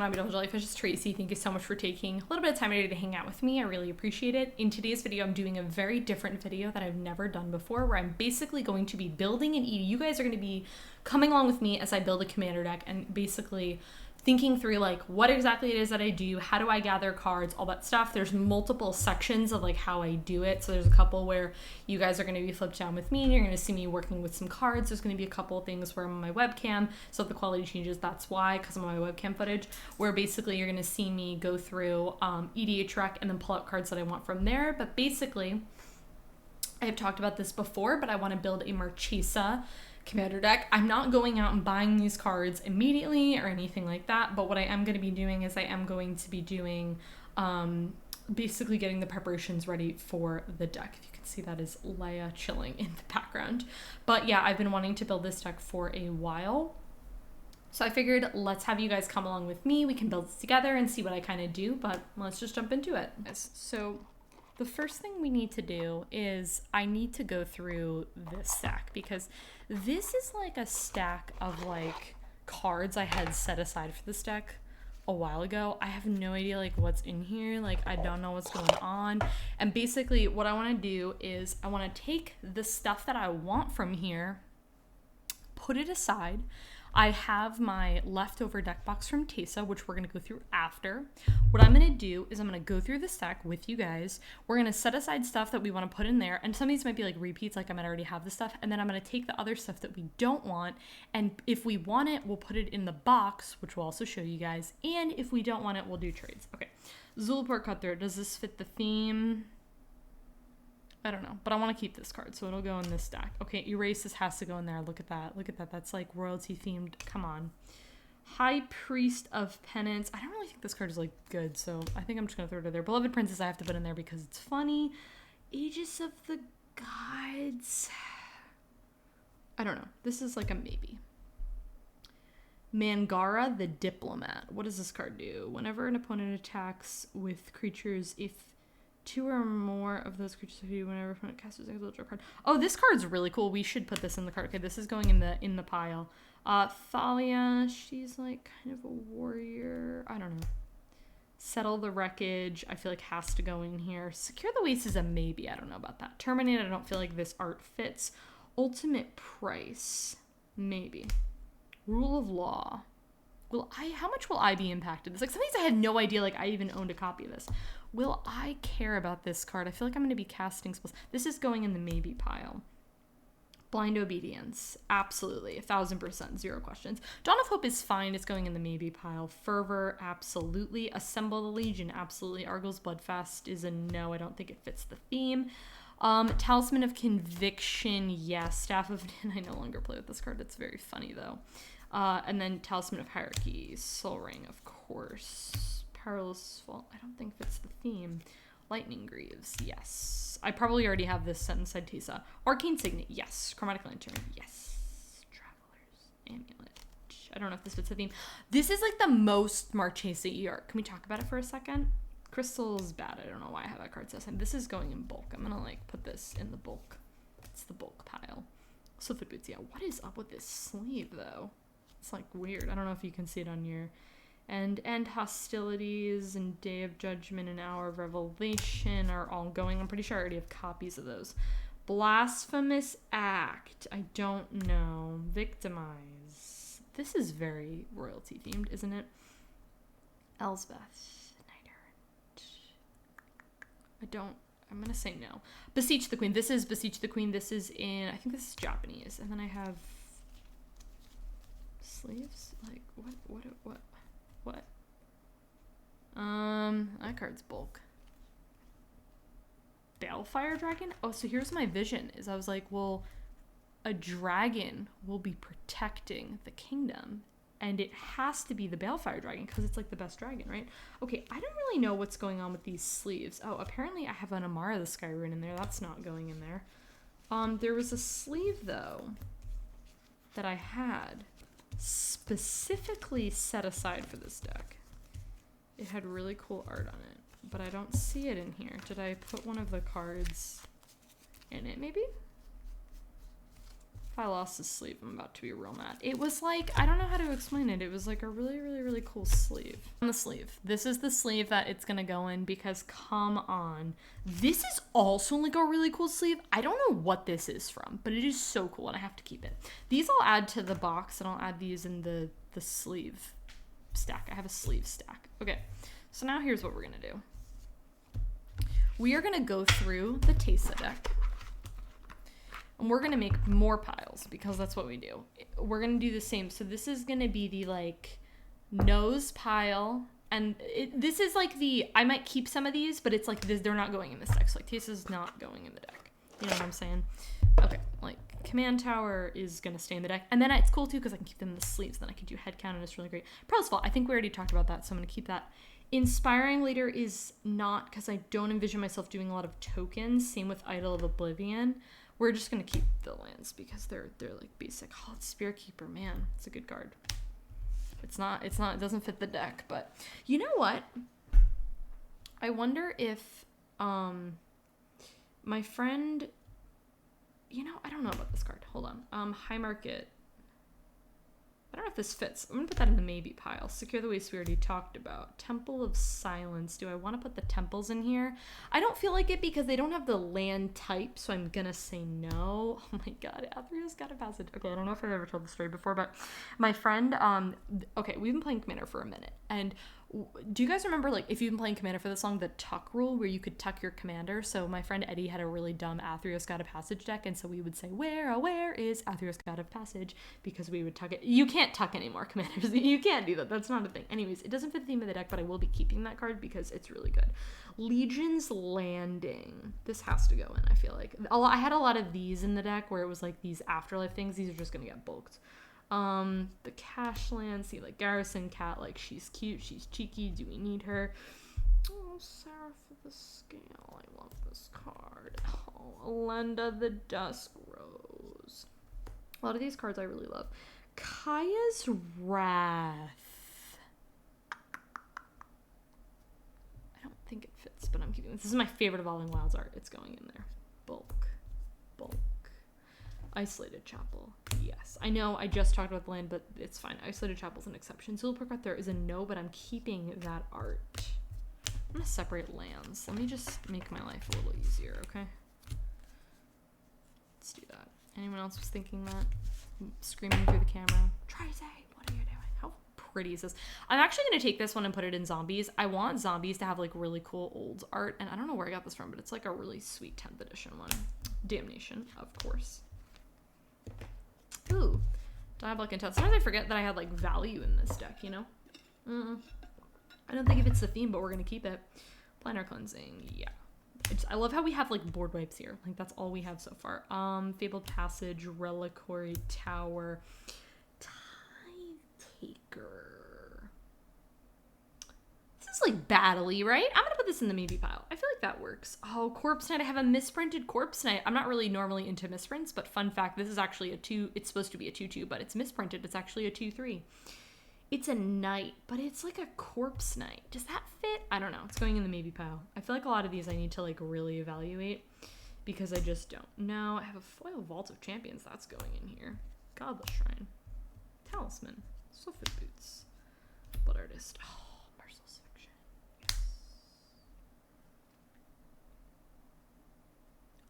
My beautiful jellyfish, is Tracy. Thank you so much for taking a little bit of time today to hang out with me. I really appreciate it. In today's video, I'm doing a very different video that I've never done before, where I'm basically going to be building an ED. You guys are going to be coming along with me as I build a commander deck and basically thinking through like what exactly it is that I do, how do I gather cards, all that stuff. There's multiple sections of like how I do it. So there's a couple where you guys are going to be flipped down with me and you're going to see me working with some cards. There's going to be a couple of things where I'm on my webcam, so if the quality changes, that's why, because I'm on my webcam footage, where basically you're going to see me go through EDH and then pull out cards that I want from there. But basically, I have talked about this before, but I want to build a Marchesa commander deck. I'm not going out and buying these cards immediately or anything like that, but what I am going to be doing is I am going to be doing basically getting the preparations ready for the deck. If you can see, that is Leia chilling in the background. But yeah, I've been wanting to build this deck for a while, so I figured let's have you guys come along with me. We can build this together and see what I kind of do, but let's just jump into it. So the first thing we need to do is I need to go through this stack, because this is like a stack of like cards I had set aside for this deck a while ago. I have no idea like what's in here. Like I don't know what's going on. And basically what I want to do is I want to take the stuff that I want from here, put it aside. I have my leftover deck box from Tesa, which we're going to go through after. What I'm going to do is I'm going to go through the stack with you guys. We're going to set aside stuff that we want to put in there. And some of these might be like repeats, like I might already have the stuff. And then I'm going to take the other stuff that we don't want. And if we want it, we'll put it in the box, which we'll also show you guys. And if we don't want it, we'll do trades. Okay. Zulaport Cutthroat. Does this fit the theme? I don't know, but I want to keep this card, so it'll go in this stack. Okay, Erase this has to go in there. Look at that. Look at that. That's like royalty themed. Come on. High Priest of Penance. I don't really think this card is like good, so I think I'm just going to throw it in there. Beloved Princess I have to put in there because it's funny. Aegis of the Gods. I don't know. This is like a maybe. Mangara the Diplomat. What does this card do? Whenever an opponent attacks with creatures, if two or more of those creatures of you, whenever opponent casts a draw card. Oh, this card's really cool. We should put this in the card. Okay, this is going in the pile. Thalia, she's like kind of a warrior. I don't know. Settle the Wreckage, I feel like has to go in here. Secure the Waste is a maybe. I don't know about that. Terminate, I don't feel like this art fits. Ultimate Price, maybe. Rule of Law. How much will I be impacted? It's like some things I had no idea like I even owned a copy of this. Will I care about this card? I feel like I'm going to be casting spells. This is going in the maybe pile. Blind Obedience. Absolutely. 1000%. Zero questions. Dawn of Hope is fine. It's going in the maybe pile. Fervor. Absolutely. Assemble the Legion. Absolutely. Argyl's Bloodfast is a no. I don't think it fits the theme. Talisman of Conviction. Yes. Staff of Din. I no longer play with this card. It's very funny though. And then Talisman of Hierarchy. Soul Ring, of course. Perilous Fault, I don't think fits the theme. Lightning Greaves, yes. I probably already have this set inside Tesa. Arcane Signet, yes. Chromatic Lantern, yes. Traveler's Amulet. I don't know if this fits the theme. This is like the most Marchesa ER. Can we talk about it for a second? Crystal's bad. I don't know why I have that card set aside. This is going in bulk. I'm gonna like put this in the bulk. It's the bulk pile. So Foot Boots, yeah. What is up with this sleeve though? It's like weird. I don't know if you can see it on your end. Hostilities and Day of Judgment and Hour of Revelation are all going. I'm pretty sure I already have copies of those. Blasphemous Act. I don't know. Victimize. This is very royalty themed, isn't it? Elsbeth. Knight Errant. I'm going to say no. Beseech the Queen. This is Beseech the Queen. This is in, I think this is Japanese. And then I have sleeves. Like, what? That card's bulk. Balefire Dragon? Oh, so here's my vision, is I was like, well, a dragon will be protecting the kingdom, and it has to be the Balefire Dragon, because it's like the best dragon, right? Okay, I don't really know what's going on with these sleeves. Oh, apparently I have an Amara the Sky Rune in there. That's not going in there. There was a sleeve, though, that I had specifically set aside for this deck. It had really cool art on it, but I don't see it in here. Did I put one of the cards in it, maybe? If I lost the sleeve, I'm about to be real mad. It was like, I don't know how to explain it. It was like a really, really, really cool sleeve. On the sleeve. This is the sleeve that it's gonna go in because come on. This is also like a really cool sleeve. I don't know what this is from, but it is so cool and I have to keep it. These I'll add to the box and I'll add these in the sleeve stack. I have a sleeve stack. Okay, so now here's what we're gonna do. We are gonna go through the Tesa deck. And we're going to make more piles because that's what we do. We're going to do the same. So this is going to be the like nose pile. And this is like the, I might keep some of these, but it's like this, they're not going in this deck. So like this is not going in the deck. You know what I'm saying? Okay, like command tower is going to stay in the deck. And then it's cool too because I can keep them in the sleeves. Then I can do head count and it's really great. Pearl's Fault, I think we already talked about that. So I'm going to keep that. Inspiring later is not because I don't envision myself doing a lot of tokens. Same with Idol of Oblivion. We're just going to keep the lands because they're like basic. Oh, it's Spirit Keeper, man. It's a good card. It doesn't fit the deck, but you know what? I wonder if my friend, I don't know about this card. Hold on. High Market. I don't know if this fits. I'm going to put that in the maybe pile. Secure the Waste we already talked about. Temple of Silence. Do I want to put the temples in here? I don't feel like it because they don't have the land type, so I'm going to say no. Oh my god, Athrea's got a passage. Okay, I don't know if I've ever told the story before, but my friend, okay, we've been playing Commander for a minute, and do you guys remember, like, if you've been playing Commander for this long, the tuck rule where you could tuck your commander? So my friend Eddie had a really dumb Athrea's God of Passage deck, and so we would say, where is Athrea's God of Passage? Because we would tuck it. You can't tuck anymore, commanders. You can't do that. That's not a thing. Anyways, it doesn't fit the theme of the deck, but I will be keeping that card because it's really good. Legion's Landing. This has to go in, I feel like. I had a lot of these in the deck where it was like these afterlife things. These are just going to get bulked. The cash land, see, like Garrison Cat, like she's cute, she's cheeky, do we need her? Oh, Seraph of the Scale, I love this card. Oh, Elenda the Dusk Rose. A lot of these cards I really love. Kaya's Wrath. I don't think it fits, but I'm keeping this. This is my favorite Evolving Wilds art. It's going in there. Bulk. Isolated Chapel. Yes. I know I just talked about the land, but it's fine. Isolated Chapel's an exception. Zulperkrat there is a no, but I'm keeping that art. I'm going to separate lands. Let me just make my life a little easier, okay? Let's do that. Anyone else was thinking that? Screaming through the camera. Tracy, what are you doing? How pretty is this? I'm actually going to take this one and put it in Zombies. I want Zombies to have like really cool old art, and I don't know where I got this from, but it's like a really sweet 10th edition one. Damnation, of course. Ooh, Diabolic Intent. Sometimes I forget that I had like value in this deck, you know? I don't think it fits the theme, but we're gonna keep it. Planar Cleansing, yeah. I love how we have like board wipes here. Like that's all we have so far. Fabled Passage, Reliquary Tower, Tithe Taker. This is like battle-y, right? I'm gonna put this in the maybe pile. I feel like that works. Oh, Corpse Knight. I have a misprinted Corpse Knight. I'm not really normally into misprints, but fun fact, this is actually a 2. It's supposed to be a 2/2, but it's misprinted. It's actually a 2/3. It's a knight, but it's like a Corpse Knight. Does that fit? I don't know. It's going in the maybe pile. I feel like a lot of these I need to like really evaluate because I just don't know. I have a foil Vault of Champions. That's going in here. Godless Shrine. Talisman. Swift Boots. Blood Artist. Oh.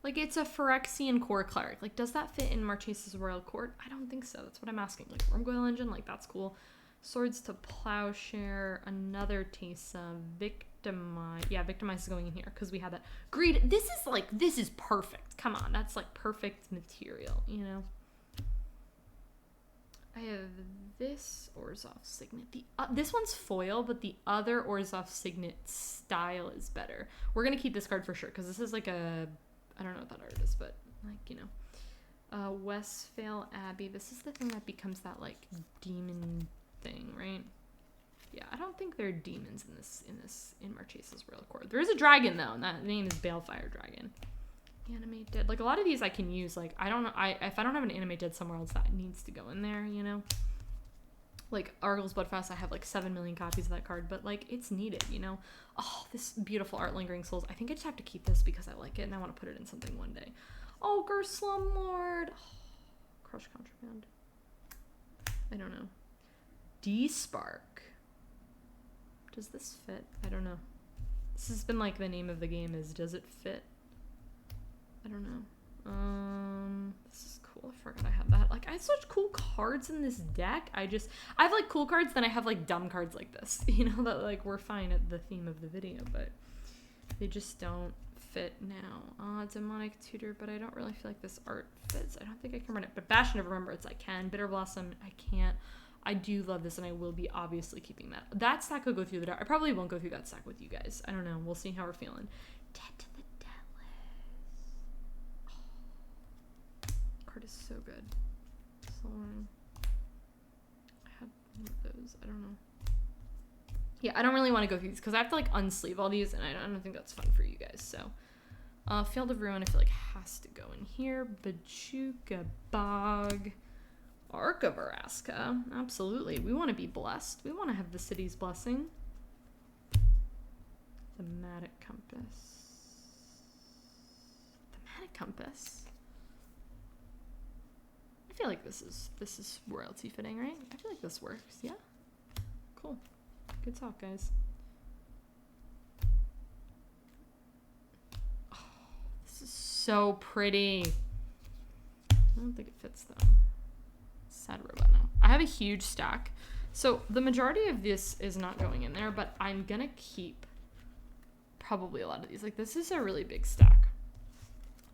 Like, it's a Phyrexian Core Cleric. Like, does that fit in Marchesa's Royal Court? I don't think so. That's what I'm asking. Like, Wormcoil Engine, like, that's cool. Swords to Plowshare, another Tesa, Victimize. Yeah, Victimize is going in here because we had that. Greed, this is perfect. Come on, that's, like, perfect material, you know? I have this Orzhov Signet. This one's foil, but the other Orzhov Signet style is better. We're going to keep this card for sure because this is, like, a... I don't know what that art is, but like, you know, Westphale Abbey. This is the thing that becomes that like demon thing, right? Yeah, I don't think there are demons in Marchesa's Royal Court. There is a dragon though, and that name is Balefire Dragon. Animate Dead. Like a lot of these I can use. Like I don't know. If I don't have an Animate Dead somewhere else, that needs to go in there. You know. Like Argyl's Bloodfast, I have like 7 million copies of that card, but like it's needed, you know. Oh, this beautiful art, Lingering Souls. I think I just have to keep this because I like it and I want to put it in something one day. Oh, Slumlord. Oh, Crush Contraband. I don't know. D-Spark. Does this fit? I don't know. This has been like the name of the game is, does it fit? I don't know. This is cool. I forgot I had that. Like, I have such cool cards in this deck. I have like cool cards, then I have like dumb cards like this. You know, that like we're fine at the theme of the video, but they just don't fit now. Demonic Tutor, but I don't really feel like this art fits. I don't think I can run it. But Bastion of Remembrance, I can. Bitter Blossom, I can't. I do love this, and I will be obviously keeping that. That stack will go through the dark. I probably won't go through that stack with you guys. I don't know. We'll see how we're feeling. Dead to the Deathless. Oh, card is so good. Soulring. I had one of those. I don't know. Yeah, I don't really want to go through these because I have to like unsleeve all these, and I don't think that's fun for you guys. So, Field of Ruin, I feel like has to go in here. Bajuka Bog. Arc of Araska, absolutely. We want to be blessed. We want to have the city's blessing. Thematic Compass. Thematic Compass. I feel like this is royalty fitting, right? I feel like this works. Yeah. Cool. Good talk, guys. Oh, this is so pretty. I don't think it fits though. Sad robot now. I have a huge stack. So the majority of this is not going in there, but I'm gonna keep probably a lot of these. Like this is a really big stack.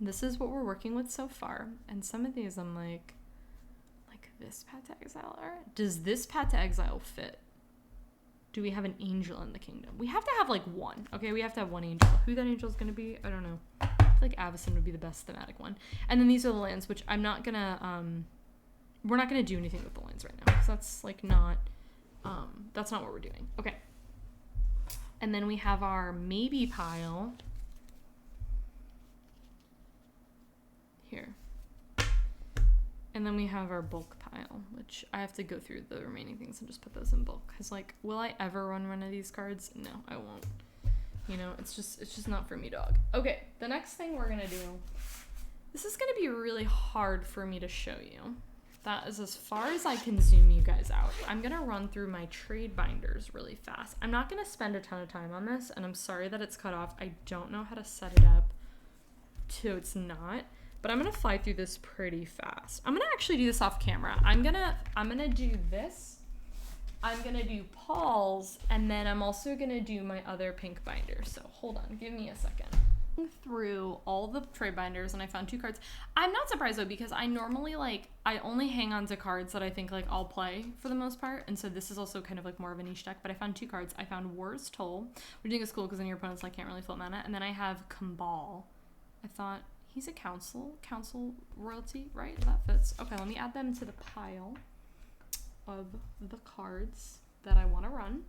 This is what we're working with so far. And some of these I'm like this Path to Exile art? Does this Path to Exile fit? Do we have an angel in the kingdom? We have to have like one. Okay, we have to have one angel. Who that angel is gonna be, I don't know. I feel like Avacyn would be the best thematic one. And then these are the lands, which I'm not gonna we're not going to do anything with the lands right now because that's like not, that's not what we're doing. Okay. And then we have our maybe pile here. And then we have our bulk pile, which I have to go through the remaining things and just put those in bulk. Because like, will I ever run one of these cards? No, I won't. You know, it's just not for me, dog. Okay. The next thing we're going to do, this is going to be really hard for me to show you. That is as far as I can zoom you guys out. I'm going to run through my trade binders really fast. I'm not going to spend a ton of time on this, and I'm sorry that it's cut off. I don't know how to set it up so it's not, but I'm going to fly through this pretty fast. I'm going to actually do this off camera. I'm going to do this. I'm going to do Paul's, and then I'm also going to do my other pink binder. So hold on, give me a second. Through all the trade binders and I found 2 cards. I'm not surprised though because I normally I only hang on to cards that I think like I'll play for the most part, and so this is also kind of like more of a niche deck, but I found 2 cards. I found War's Toll, which I think is cool because then your opponents like can't really flip mana, and then I have Kambal. I thought he's a council royalty, right? That fits. Okay, let me add them to the pile of the cards that I want to run.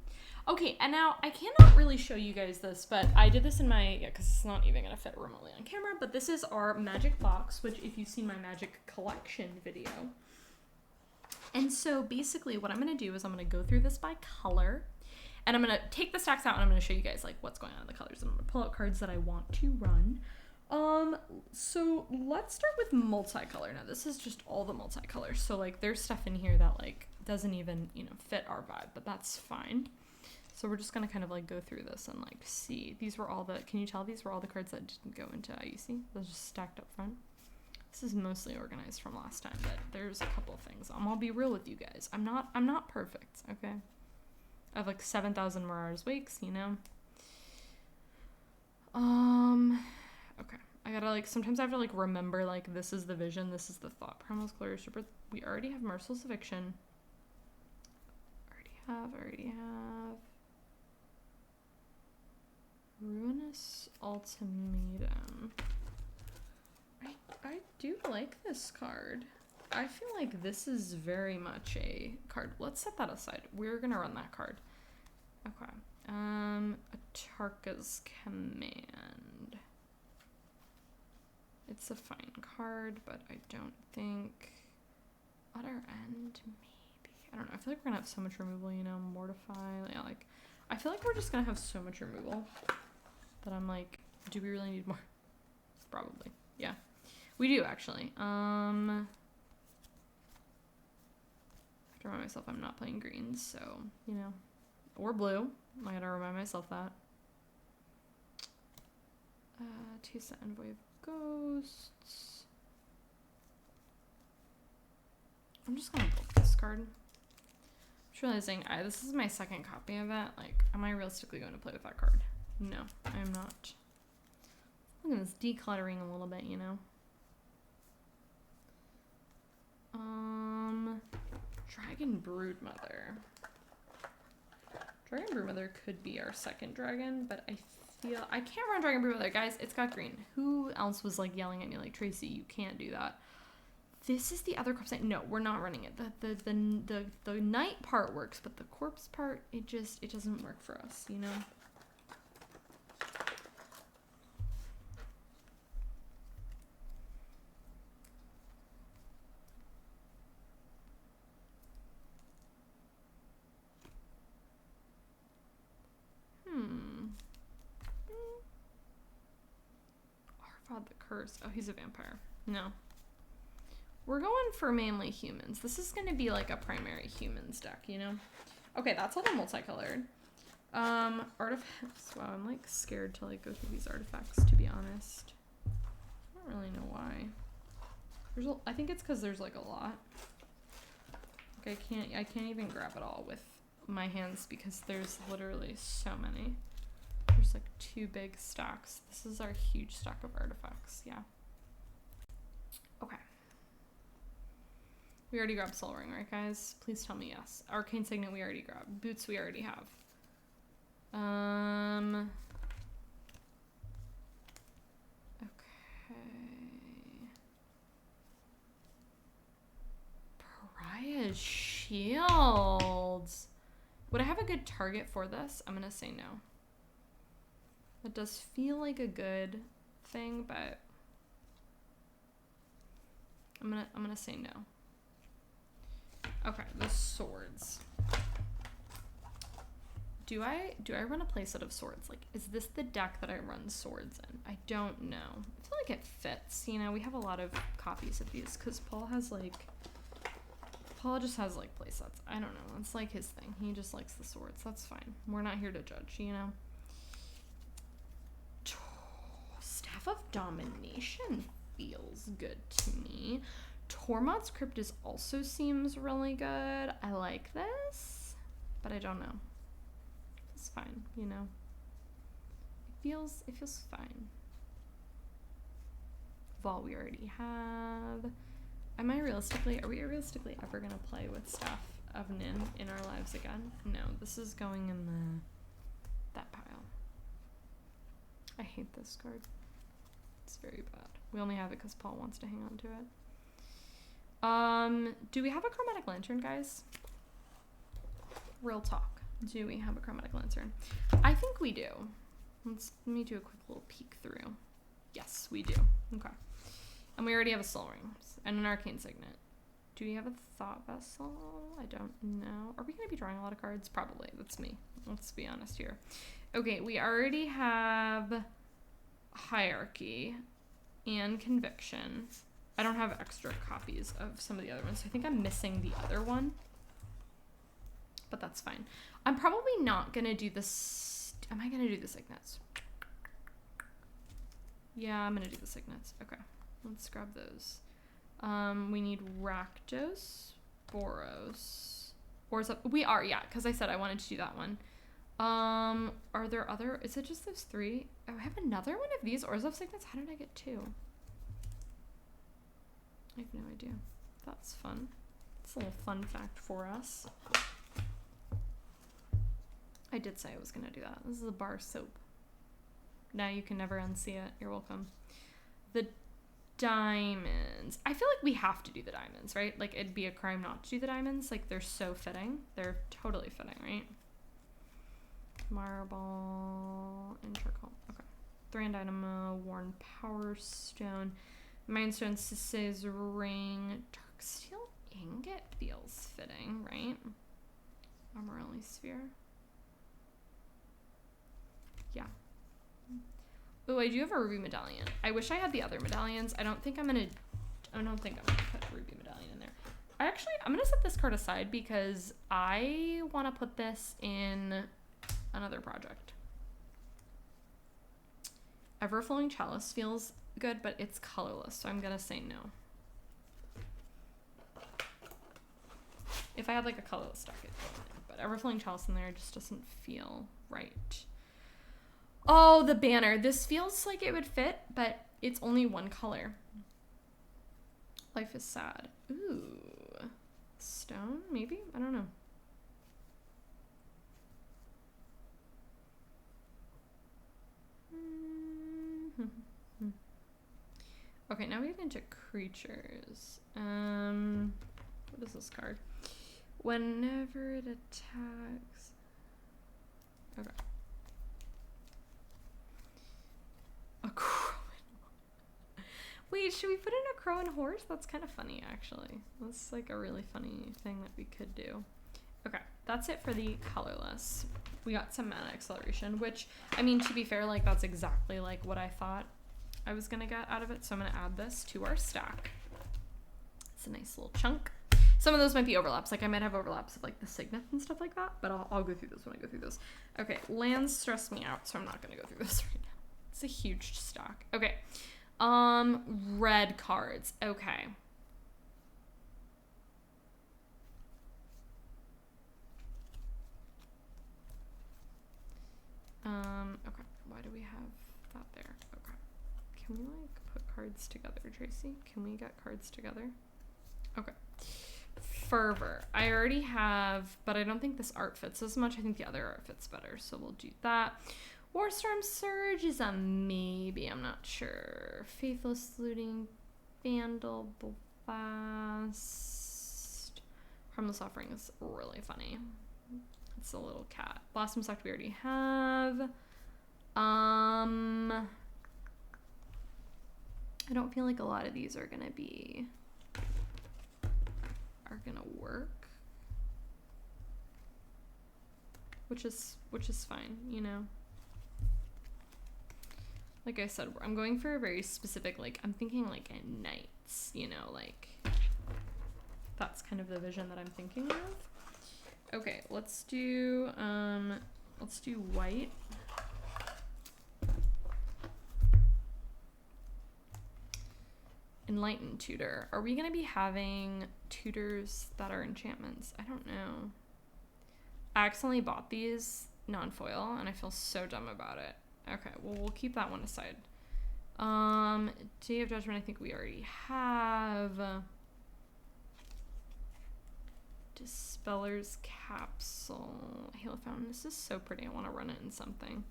Okay, and now I cannot really show you guys this, but I did this in my, because it's not even going to fit remotely on camera, but this is our magic box, which if you've seen my magic collection video. And so basically what I'm going to do is I'm going to go through this by color, and I'm going to take the stacks out and I'm going to show you guys like what's going on in the colors, and I'm going to pull out cards that I want to run. So let's start with multicolor. Now this is just all the multicolors, so like there's stuff in here that like doesn't even, you know, fit our vibe, but that's fine. So we're just going to kind of like go through this and like see. These were all the, can you tell these were all the cards that didn't go into IUC? Those just stacked up front. This is mostly organized from last time, but there's a couple of things. I'll be real with you guys. I'm not perfect, okay? I have like 7,000 Mirage Wakes, you know? Okay. I gotta like, sometimes I have to like remember like this is the vision, this is the thought. Primal's Glorious Reaper. We already have Merciless Eviction. Already have. Ruinous Ultimatum. I do like this card. I feel like this is very much a card. Let's set that aside. We're gonna run that card. Okay. Atarka's Command. It's a fine card, but I don't think Utter End, maybe. I don't know. I feel like we're gonna have so much removal, you know, Mortify. Yeah, like I feel like we're just gonna have so much removal that I'm like, do we really need more? Probably. Yeah. We do actually. To remind myself I'm not playing greens, so, you know. Or blue. I gotta remind myself that. Taste the Envoy of Ghosts. I'm just gonna book this card. I'm just realizing this is my second copy of it. Like, am I realistically going to play with that card? No, I'm not. Look at this decluttering a little bit, you know. Dragon Broodmother. Dragon Broodmother could be our second dragon, but I feel I can't run Dragon Broodmother, guys. It's got green. Who else was like yelling at me like, Tracy, you can't do that? This is the other corpse. No, we're not running it. The night part works, but the corpse part, it doesn't work for us, you know. Arvad the Curse. Oh, he's a vampire. No. We're going for mainly humans. This is going to be like a primary humans deck, you know? Okay, that's all the multicolored. Artifacts. Wow, I'm like scared to like go through these artifacts, to be honest. I don't really know why. I think it's because there's like a lot. Like I can't even grab it all with my hands because there's literally so many. There's like 2 big stacks. This is our huge stack of artifacts, yeah. Okay. We already grabbed Soul Ring, right, guys? Please tell me yes. Arcane Signet we already grabbed. Boots we already have. Okay. Pariah's Shields. Would I have a good target for this? I'm gonna say no. It does feel like a good thing, but I'm gonna say no. Okay, the swords. Do I run a playset of swords? Like, is this the deck that I run swords in? I don't know. I feel like it fits. You know, we have a lot of copies of these because Paul just has like playsets. I don't know. It's like his thing. He just likes the swords. That's fine. We're not here to judge, you know. Staff of Domination feels good to me. Tormod's Crypt also seems really good. I like this, but I don't know. It's fine, you know. It feels fine. Vault we already have. Are we realistically ever gonna play with Staff of Nin in our lives again? No, this is going in that pile. I hate this card. It's very bad. We only have it because Paul wants to hang on to it. Do we have a chromatic lantern, guys? Real talk. Do we have a chromatic lantern? I think we do. Let me do a quick little peek through. Yes, we do. Okay. And we already have a Soul Ring and an Arcane Signet. Do we have a Thought Vessel? I don't know. Are we going to be drawing a lot of cards? Probably. That's me. Let's be honest here. Okay, we already have Hierarchy and Conviction. I don't have extra copies of some of the other ones, so I think I'm missing the other one. But that's fine. I'm probably not going to do this. Am I going to do the Signets? Yeah, I'm going to do the Signets. Okay, let's grab those. We need Rakdos, Boros, yeah, because I said I wanted to do that one. Are there other, is it just those 3? Oh, I have another one of these Orzhov Signets? How did I get 2? I have no idea. That's fun. It's a little fun fact for us. I did say I was going to do that. This is a bar soap. Now you can never unsee it. You're welcome. The diamonds. I feel like we have to do the diamonds, right? Like, it'd be a crime not to do the diamonds. Like, they're so fitting. They're totally fitting, right? Marble, integral. Okay. Thran Dynamo, Worn Power Stone, Mindstone, Sisay's Ring, Dark Steel Ingot feels fitting, right? Amarelli Sphere. Yeah. Oh, I do have a Ruby Medallion. I wish I had the other medallions. I don't think I'm gonna put Ruby Medallion in there. I'm gonna set this card aside because I want to put this in another project. Ever-flowing chalice feels good, but it's colorless, so I'm gonna say no. If I had like a colorless deck, it'd go in, but ever-flowing chalice in there just doesn't feel right. Oh, the banner. This feels like it would fit, but it's only one color. Life is sad. Ooh. Stone, maybe? I don't know. Okay, now we get into creatures. What is this card? Whenever it attacks. Okay. A crow. Wait, should we put in a crow and horse? That's kind of funny, actually. That's like a really funny thing that we could do. Okay, that's it for the colorless. We got some mana acceleration, which, I mean, to be fair, like that's exactly like what I thought I was gonna get out of it. So I'm gonna add this to our stack. It's a nice little chunk. Some of those might be overlaps. Like I might have overlaps of like the Signet and stuff like that, but I'll go through this when I go through those. Okay, lands stress me out, so I'm not gonna go through this right now. It's a huge stack. Okay. Red cards. Okay. Okay. Why do we have that there? Okay. Can we like put cards together, Tracy? Can we get cards together? Okay. Fervor. I already have, but I don't think this art fits as much. I think the other art fits better, so we'll do that. Warstorm Surge is a maybe, I'm not sure. Faithless Looting, Vandal, Blast. Harmless Offering is really funny. It's a little cat. Blossom Sect we already have. I don't feel like a lot of these are gonna work. Which is fine, you know. Like I said, I'm going for a very specific, like, I'm thinking like at nights, you know, like, that's kind of the vision that I'm thinking of. Okay, let's do white. Enlightened Tutor. Are we gonna be having tutors that are enchantments? I don't know. I accidentally bought these non-foil and I feel so dumb about it. Okay, well, we'll keep that one aside. Day of Judgment, I think we already have. Dispeller's Capsule. Halo Fountain. This is so pretty. I want to run it in something.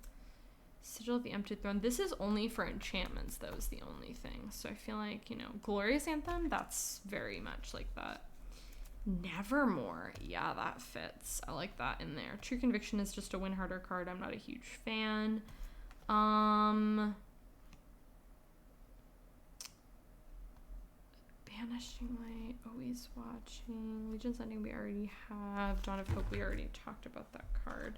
Sigil of the Empty Throne. This is only for enchantments, though, is the only thing. So I feel like, you know, Glorious Anthem, that's very much like that. Nevermore. Yeah, that fits. I like that in there. True Conviction is just a win harder card. I'm not a huge fan. Banishing Light, Always Watching, Legion's Ending we already have, Dawn of Hope we already talked about that card.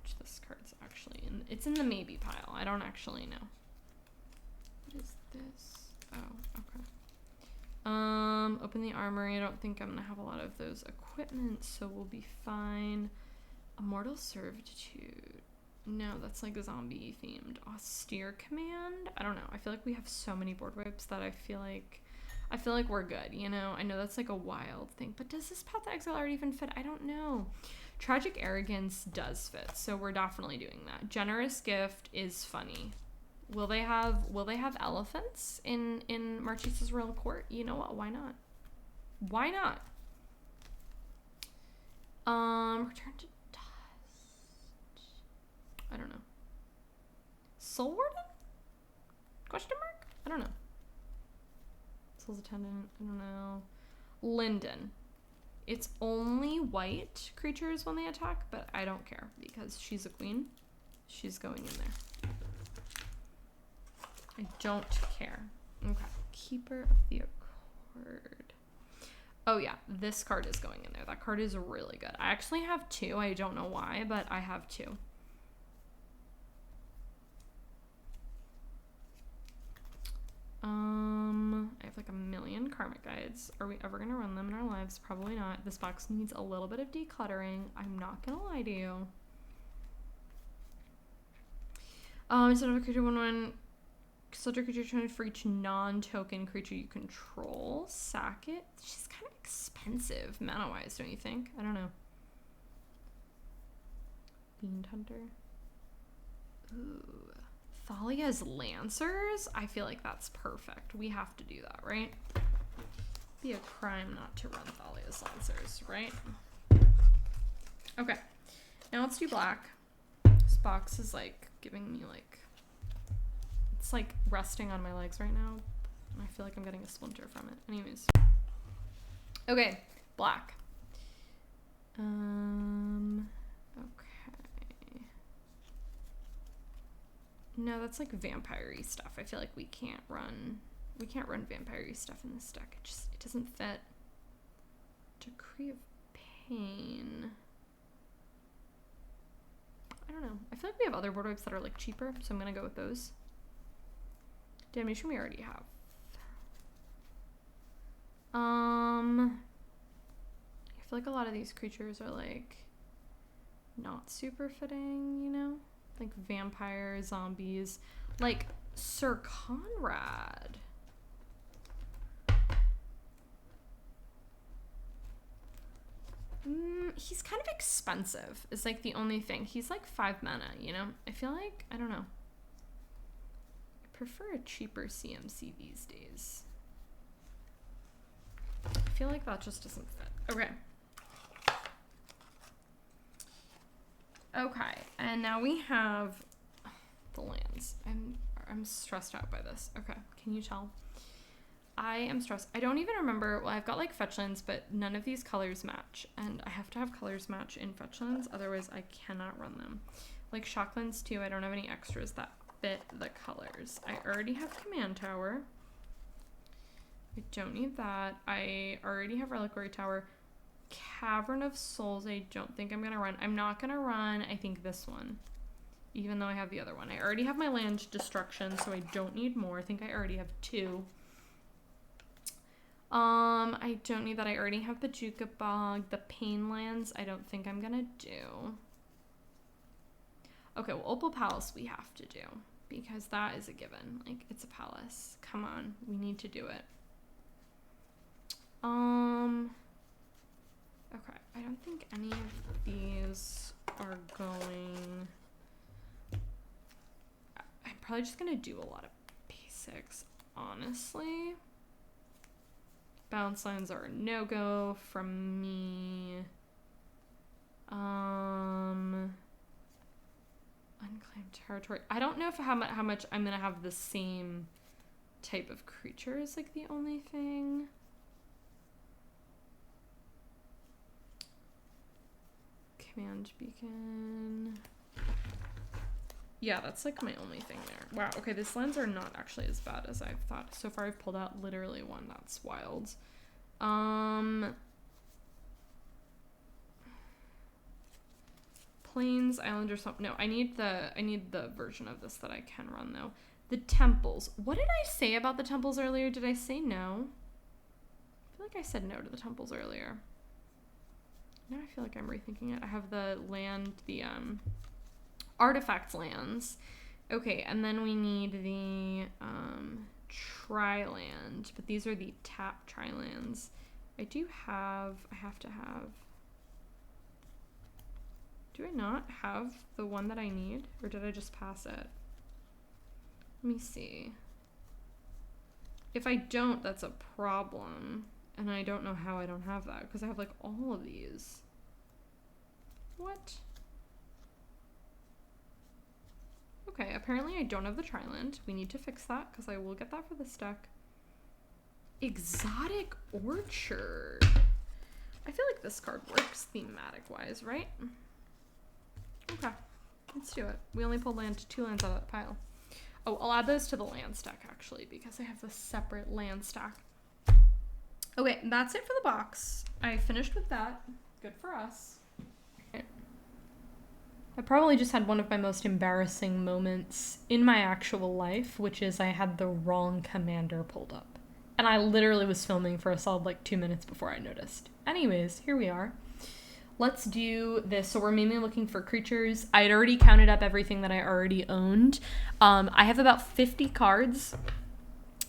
Which this card's actually in, it's in the maybe pile. I don't actually know. What is this? Oh, okay. Open the Armory. I don't think I'm gonna have a lot of those equipment, so we'll be fine. Immortal Servitude. No, that's like zombie themed. Austere Command. I don't know. I feel like we have so many board wipes that I feel like we're good, you know? I know that's like a wild thing, but does this Path to Exile art even fit? I don't know. Tragic Arrogance does fit, so we're definitely doing that. Generous Gift is funny. Will they have elephants in Marchesa's Royal Court? You know what? Why not? Why not? Return to I don't know. Soul Warden? Question mark? I don't know. Soul's Attendant. I don't know. Linden. It's only white creatures when they attack, but I don't care because she's a queen. She's going in there. I don't care. Okay. Keeper of the Accord. Oh yeah, this card is going in there. That card is really good. I actually have two. I don't know why, but I have two. I have like a million karmic guides. Are we ever gonna run them in our lives? Probably not. This box needs a little bit of decluttering. I'm not gonna lie to you. Instead of a creature, when select your creature trying for each non-token creature you control. Sack it. She's kind of expensive mana-wise, don't you think? I don't know. Fiend Hunter. Ooh. Thalia's Lancers? I feel like that's perfect. We have to do that, right? Be a crime not to run Thalia's Lancers, right? Okay. Now let's do black. This box is like giving me like... It's like resting on my legs right now. And I feel like I'm getting a splinter from it. Anyways. Okay. Black. Okay. No, that's like vampire-y stuff. I feel like we can't run vampire-y stuff in this deck. It doesn't fit. Decree of Pain. I don't know. I feel like we have other board wipes that are like cheaper, so I'm gonna go with those. Damnation we already have. I feel like a lot of these creatures are like not super fitting, you know? Like vampires, zombies, like Sir Conrad. He's kind of expensive is like the only thing. He's like 5 mana, you know? I feel like, I don't know. I prefer a cheaper CMC these days. I feel like that just doesn't fit. Okay. Okay, and now we have the lands. I'm stressed out by this. Okay, can you tell? I am stressed. I don't even remember. Well, I've got like fetch lands, but none of these colors match, and I have to have colors match in fetch lands, otherwise I cannot run them. Like shock lands too. I don't have any extras that fit the colors. I already have Command Tower. I don't need that. I already have Reliquary Tower. Cavern of Souls, I don't think I'm gonna run. I'm not gonna run, I think, this one, even though I have the other one. I already have my land destruction, so I don't need more. I think I already have 2. I don't need that. I already have Bajuka Bog. The Pain lands, I don't think I'm gonna do. Okay, well, Opal Palace we have to do, because that is a given. Like, it's a palace. Come on, we need to do it. Okay, I don't think any of these are going... I'm probably just gonna do a lot of basics, honestly. Bounce lines are a no-go from me. Unclaimed territory. I don't know if how much I'm gonna have the same type of creature is like the only thing. Command Beacon. Yeah, that's like my only thing there. Wow, okay, these lands are not actually as bad as I've thought. So far I've pulled out literally one. That's wild. Plains, Island, or something. No, I need the version of this that I can run though. The temples. What did I say about the temples earlier? Did I say no? I feel like I said no to the temples earlier. Now I feel like I'm rethinking it. I have the land, the artifact lands. Okay, and then we need the tri-land, but these are the tap tri-lands. I have to have... Do I not have the one that I need? Or did I just pass it? Let me see. If I don't, that's a problem. And I don't know how I don't have that, because I have like all of these. What? Okay, apparently I don't have the tri-land. We need to fix that, because I will get that for this deck. Exotic Orchard. I feel like this card works thematic-wise, right? Okay, let's do it. We only pulled 2 lands out of that pile. Oh, I'll add those to the land stack, actually, because I have the separate land stack. Okay, that's it for the box. I finished with that. Good for us. I probably just had one of my most embarrassing moments in my actual life, which is I had the wrong commander pulled up. And I literally was filming for a solid like 2 minutes before I noticed. Anyways, here we are. Let's do this. So we're mainly looking for creatures. I had already counted up everything that I already owned. I have about 50 cards,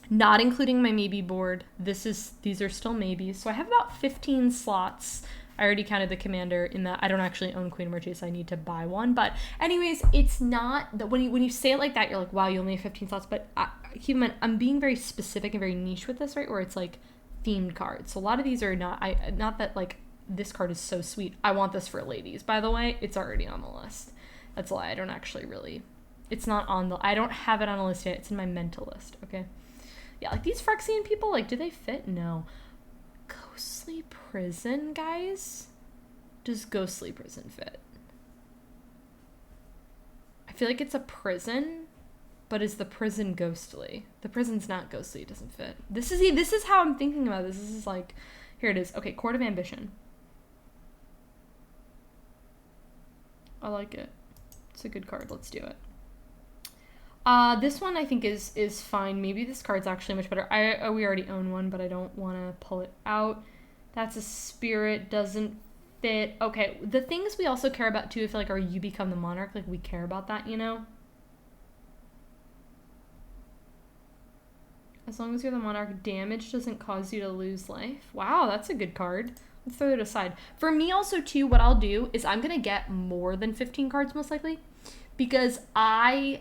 not including my maybe board. These are still maybes. So I have about 15 slots. I already counted the commander in that I don't actually own Queen Marchesa. I need to buy one. But anyways, it's not that when you say it like that, you're like, wow, you only have 15 slots. But keep in mind, I'm being very specific and very niche with this, right? Where it's like themed cards. So a lot of these are not that like this card is so sweet. I want this for ladies. By the way, it's already on the list. That's a lie. I don't actually really. It's not on the. I don't have it on a list yet. It's in my mental list. Okay. Yeah, like these Phyrexian people, like, do they fit? No. Ghostly Prison, guys? Does Ghostly Prison fit? I feel like it's a prison, but is the prison ghostly? The prison's not ghostly, it doesn't fit. This is how I'm thinking about this. This is like, here it is. Okay, Court of Ambition. I like it. It's a good card. Let's do it. This one I think is fine. Maybe this card's actually much better. We already own one, but I don't want to pull it out. That's a spirit, doesn't fit. Okay, the things we also care about too, I feel like, are you become the monarch. Like, we care about that, you know? As long as you're the monarch, damage doesn't cause you to lose life. Wow, that's a good card. Let's throw it aside. For me also too, what I'll do is I'm going to get more than 15 cards most likely, because I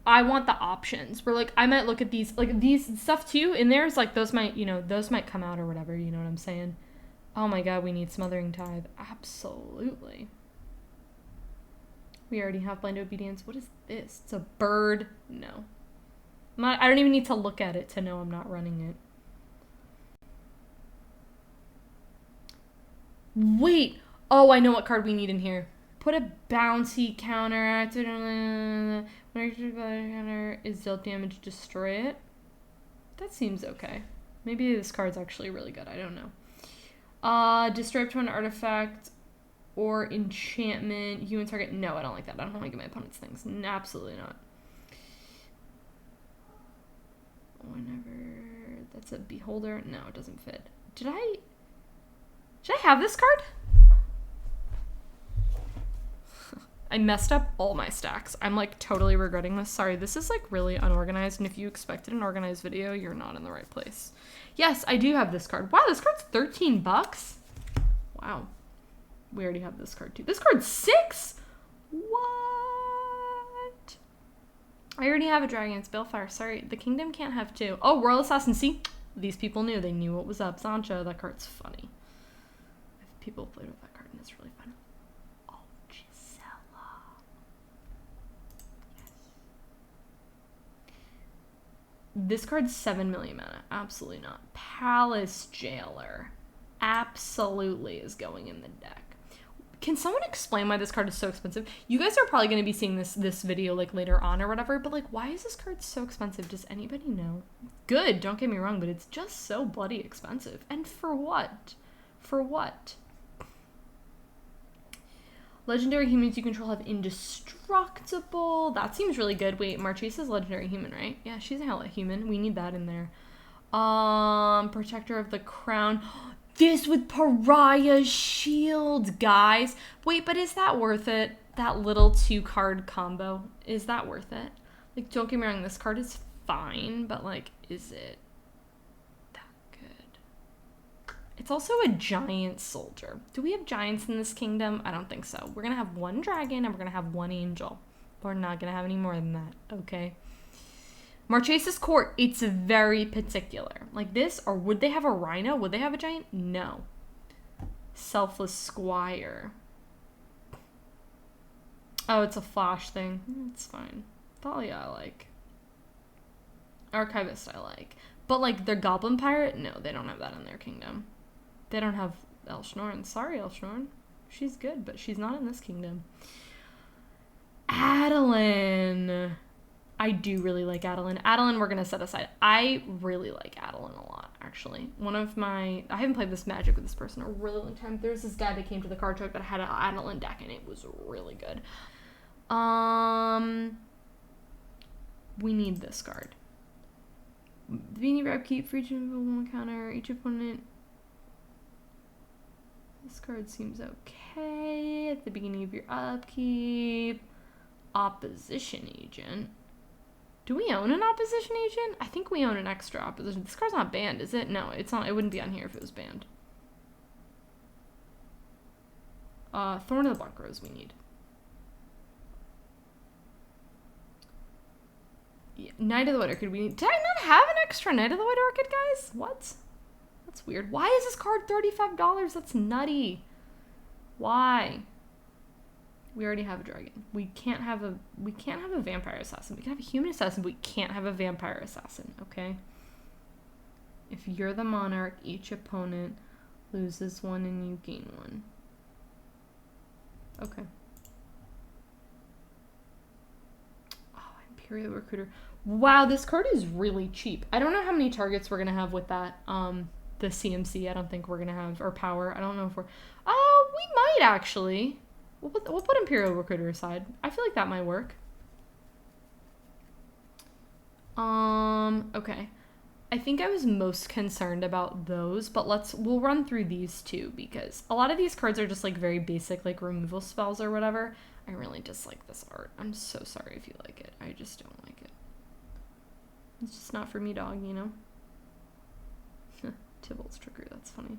want the options where, like, I might look at these, like, these stuff too, and there's, like, those might come out or whatever, you know what I'm saying? Oh my god, we need Smothering Tithe. Absolutely. We already have Blind Obedience. What is this? It's a bird. No. I don't even need to look at it to know I'm not running it. Wait! Oh, I know what card we need in here. Put a bouncy counter. When your counter is dealt damage, destroy it. That seems okay. Maybe this card's actually really good. I don't know. Destroy up to an artifact or enchantment. Human target. No, I don't like that. I don't want to get my opponent's things. Absolutely not. Whenever. That's a beholder. No, it doesn't fit. Did I have this card? I messed up all my stacks. I'm like totally regretting this. Sorry, this is like really unorganized, and if you expected an organized video, you're not in the right place. Yes, I do have this card. Wow, this card's 13 bucks. Wow. We already have this card too. This card's 6? What? I already have a Dragon's Balefire. Sorry, the Kingdom can't have 2. Oh, Royal Assassin. See? These people knew. They knew what was up. Sancho, that card's funny. People played with that card, and it's really fun. Oh, Gisela. Yes. This card's 7 million mana. Absolutely not. Palace Jailer. Absolutely is going in the deck. Can someone explain why this card is so expensive? You guys are probably going to be seeing this video like later on or whatever, but like, why is this card so expensive? Does anybody know? Good, don't get me wrong, but it's just so bloody expensive. And for what? For what? Legendary humans you control have indestructible. That seems really good. Wait, Marchesa's legendary human, right? Yeah, she's a hella human. We need that in there. Protector of the crown. This with Pariah's shield, guys. Wait, but is that worth it? That little 2-card combo. Is that worth it? Like, don't get me wrong, this card is fine, but like, is it that good? It's also a giant soldier. Do we have giants in this kingdom? I don't think so. We're gonna have 1 dragon and we're gonna have 1 angel. We're not gonna have any more than that, okay? Marchesa's court, it's very particular. Like this, or would they have a rhino? Would they have a giant? No. Selfless Squire. Oh, it's a flash thing. It's fine. Thalia I like. Archivist I like. But like their Goblin Pirate? No, they don't have that in their kingdom. They don't have Elshnorn. Sorry, Elshnorn. She's good, but she's not in this kingdom. I do really like Adeline. Adeline we're going to set aside. I really like Adeline a lot, actually. actually. I haven't played this Magic with this person in a really long time. There's this guy that came to the card show that had an Adeline deck, and it was really good. We need this card. Beanie Wrap keep for each one counter. Each opponent. This card seems okay. At the beginning of your upkeep. Opposition agent. Do we own an opposition agent? I think we own an extra opposition. This card's not banned, is it? No, it's not. It wouldn't be on here if it was banned. Thorn of the Black Rose we need. Yeah, Knight of the White Orchid we need. Did I not have an extra Knight of the White Orchid, guys? What? That's weird. Why is this card $35? That's nutty. Why? We already have a dragon. We can't have a vampire assassin. We can have a human assassin, but we can't have a vampire assassin, okay? If you're the monarch, each opponent loses one and you gain one. Okay. Imperial Recruiter. Wow, this card is really cheap. I don't know how many targets we're gonna have with that. The CMC, I don't think we're gonna have, or power. I don't know if we're. Oh, we might actually. We'll put Imperial Recruiter aside. I feel like that might work. Okay. I think I was most concerned about those, but we'll run through these two because a lot of these cards are just like very basic, like removal spells or whatever. I really dislike this art. I'm so sorry if you like it. I just don't like it. It's just not for me, dog, you know? Tybalt's Trickery, that's funny.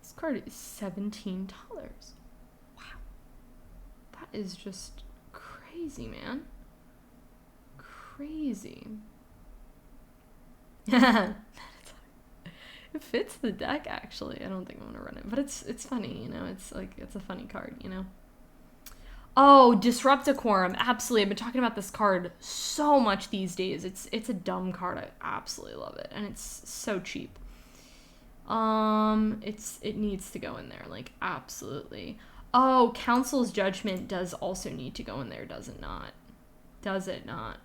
This card is $17. Wow. That is just crazy, man. Crazy. It fits the deck, actually. I don't think I'm gonna run it, but it's funny, you know. It's like it's a funny card, you know. Oh, Disruptiquorum, absolutely. I've been talking about this card so much these days. It's a dumb card. I absolutely love it, and it's so cheap. It needs to go in there, like absolutely. Oh, Council's Judgment does also need to go in there, does it not? Does it not?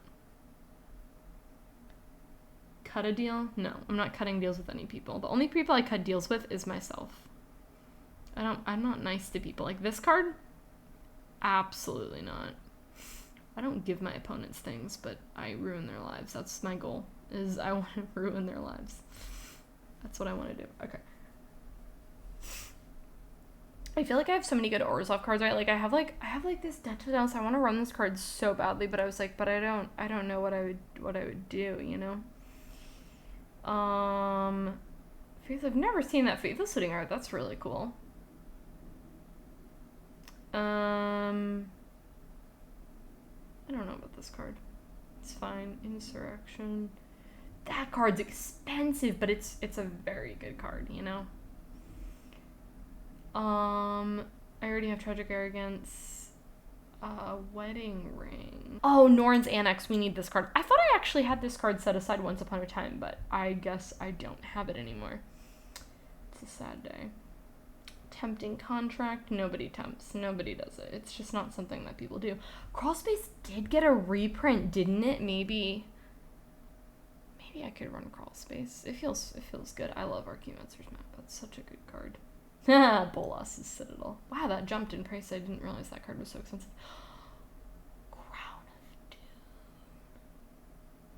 Cut a deal? No, I'm not cutting deals with any people. The only people I cut deals with is myself. I'm not nice to people. Like this card? Absolutely not. I don't give my opponents things, but I ruin their lives. That's my goal, is I want to ruin their lives. That's what I want to do. Okay. I feel like I have so many good Orzhov cards, right? Like I have like this Death to Dance. I want to run this card so badly, but I was like, but I don't know what I would do, you know? Faith, I've never seen that Faithless Sitting art. That's really cool. I don't know about this card. It's fine. Insurrection. That card's expensive, but it's a very good card, you know? I already have Tragic Arrogance. Wedding Ring. Oh, Norn's Annex. We need this card. I thought I actually had this card set aside once upon a time, but I guess I don't have it anymore. It's a sad day. Tempting Contract. Nobody tempts. Nobody does it. It's just not something that people do. Crawlspace did get a reprint, didn't it? Maybe I could run Crawlspace. It feels good. I love Archaeomancer's Map. That's such a good card. Bolas's Citadel. Wow, that jumped in price. I didn't realize that card was so expensive. Crown of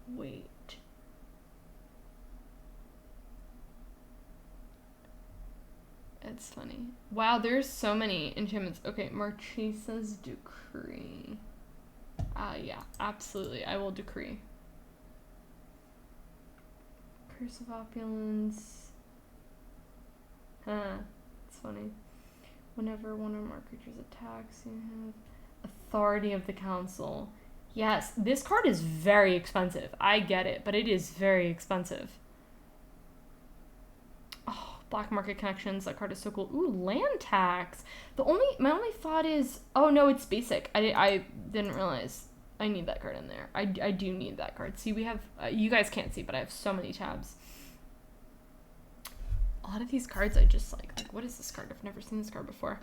Doom. Wait. It's funny. Wow, there's so many enchantments. Okay, Marchesa's Decree. Yeah, absolutely. I will decree. Curse of Opulence. It's funny. Whenever one or more creatures attacks, you have Authority of the Council. Yes, this card is very expensive. I get it, but it is very expensive. Oh, Black Market Connections. That card is so cool. Ooh, Land Tax. My only thought is, oh no, it's basic. I didn't realize I need that card in there. I do need that card. See, we have, you guys can't see, but I have so many tabs. A lot of these cards I just like what is this card? I've never seen this card before.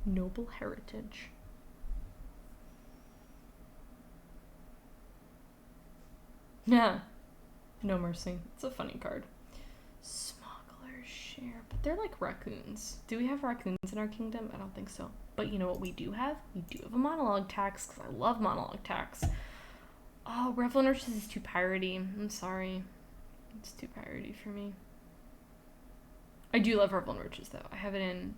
Noble Heritage. Yeah. No Mercy. It's a funny card. Smuggler's Share. But they're like raccoons. Do we have raccoons in our kingdom? I don't think so. But you know what we do have? We do have a monologue tax, because I love monologue tax. Oh, Revel in Riches is too piratey. I'm sorry. It's too piratey for me. I do love Revel in Riches though. I have it in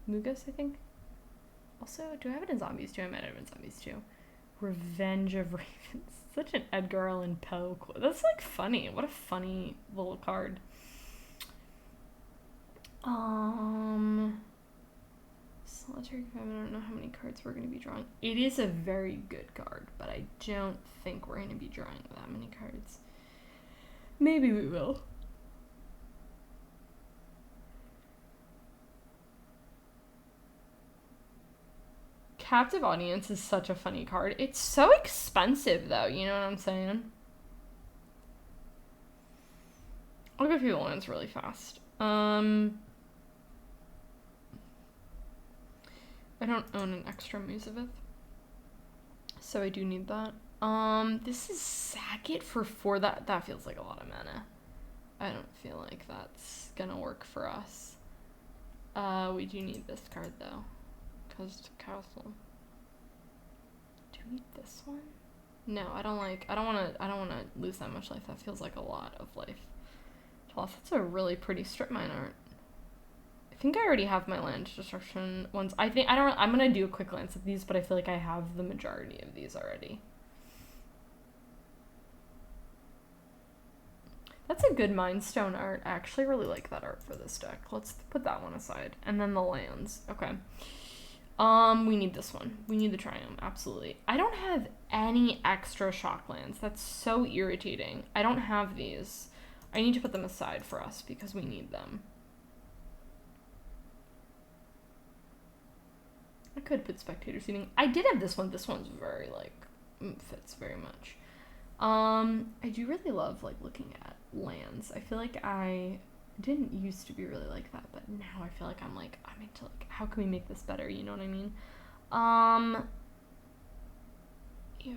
Mugas, I think. Also, do I have it in Zombies too? I might have it in Zombies too. Revenge of Ravens. Such an Edgar Allan Poe quote. That's like funny. What a funny little card. Solitary Confinement. I don't know how many cards we're going to be drawing. It is a very good card, but I don't think we're going to be drawing that many cards. Maybe we will. Captive Audience is such a funny card. It's so expensive though, you know what I'm saying? I'll go through the lands really fast. I don't own an extra Musavith, so I do need that. This is sack it for 4. That feels like a lot of mana. I don't feel like that's gonna work for us. We do need this card though. Coast Castle. Do we need this one? No, I don't wanna lose that much life. That feels like a lot of life. Plus, that's a really pretty strip mine art. I think I already have my land destruction ones. I'm gonna do a quick glance at these, but I feel like I have the majority of these already. That's a good Mindstone art. I actually really like that art for this deck. Let's put that one aside. And then the lands. Okay. We need this one. We need the Triumph, absolutely. I don't have any extra shock lands. That's so irritating. I don't have these. I need to put them aside for us because we need them. I could put Spectator Seating. I did have this one. This one's very, like, fits very much. I do really love, like, looking at lands. I feel like I didn't used to be really like that, but now I feel like I'm into, like, how can we make this better? You know what I mean? Yeah.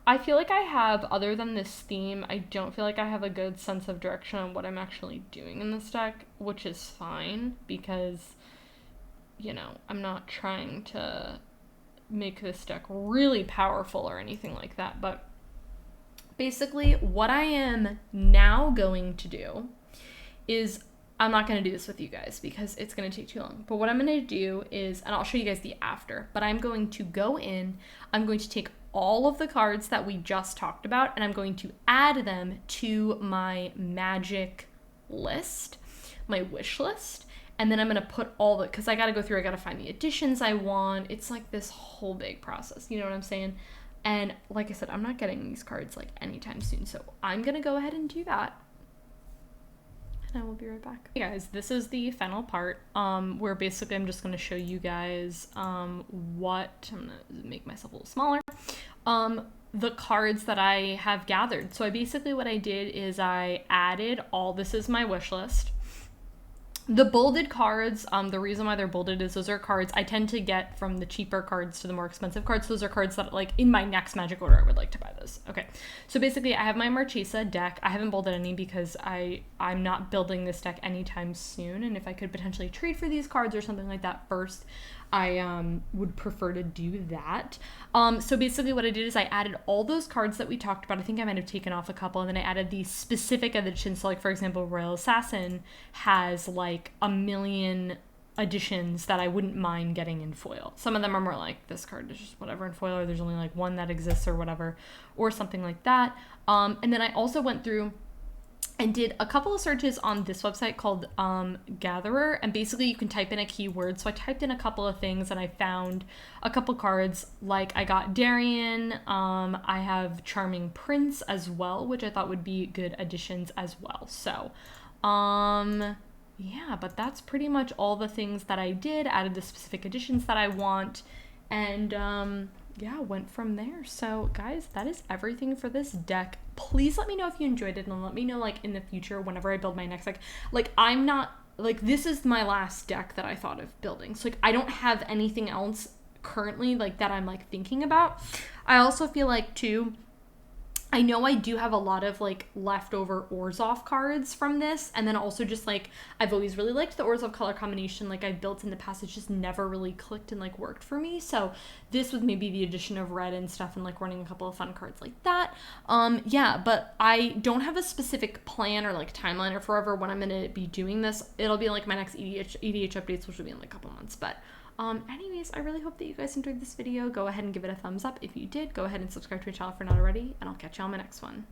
I feel like I have, other than this theme, I don't feel like I have a good sense of direction on what I'm actually doing in this deck, which is fine because, you know, I'm not trying to make this deck really powerful or anything like that, but basically what I am now going to do is, I'm not going to do this with you guys because it's going to take too long, but what I'm going to do is, and I'll show you guys the after, but I'm going to go in, I'm going to take all of the cards that we just talked about, and I'm going to add them to my magic list, my wish list, and then I'm going to put all the, because I got to go through, I got to find the additions I want. It's like this whole big process, you know what I'm saying? And like I said, I'm not getting these cards like anytime soon, so I'm going to go ahead and do that. And I will be right back. Hey guys, this is the final part, where basically I'm just going to show you guys what, I'm going to make myself a little smaller, the cards that I have gathered. So what I did is I added all, this is my wish list. The bolded cards, the reason why they're bolded is those are cards I tend to get from the cheaper cards to the more expensive cards. Those are cards that, like, in my next Magic order, I would like to buy those. Okay, so basically I have my Marchesa deck. I haven't bolded any because I'm not building this deck anytime soon, and if I could potentially trade for these cards or something like that first, I would prefer to do that. So basically what I did is I added all those cards that we talked about. I think I might have taken off a couple, and then I added these specific additions. So, like, for example, Royal Assassin has like 1 million additions that I wouldn't mind getting in foil. Some of them are more like, this card is just whatever in foil, or there's only like one that exists or whatever, or something like that. And then I also went through and did a couple of searches on this website called Gatherer, and basically you can type in a keyword. So I typed in a couple of things and I found a couple cards, like I got Darien, I have Charming Prince as well, which I thought would be good additions as well. So yeah, but that's pretty much all the things that I did, added the specific additions that I want, and yeah, went from there. So guys, that is everything for this deck. Please let me know if you enjoyed it, and let me know, like, in the future whenever I build my next deck. Like, I'm not like, this is my last deck that I thought of building. So, like, I don't have anything else currently, like, that I'm, like, thinking about. I also feel like, too, I know I do have a lot of, like, leftover Orzhov cards from this, and then also just, like, I've always really liked the Orzhov color combination, like, I've built in the past. It's just never really clicked and, like, worked for me, so this with maybe the addition of red and stuff and, like, running a couple of fun cards like that, yeah, but I don't have a specific plan or, like, timeline or forever when I'm gonna be doing this. It'll be, like, my next EDH updates, which will be in, like, a couple months, but anyways, I really hope that you guys enjoyed this video. Go ahead and give it a thumbs up. If you did, go ahead and subscribe to my channel if you're not already, and I'll catch you on my next one.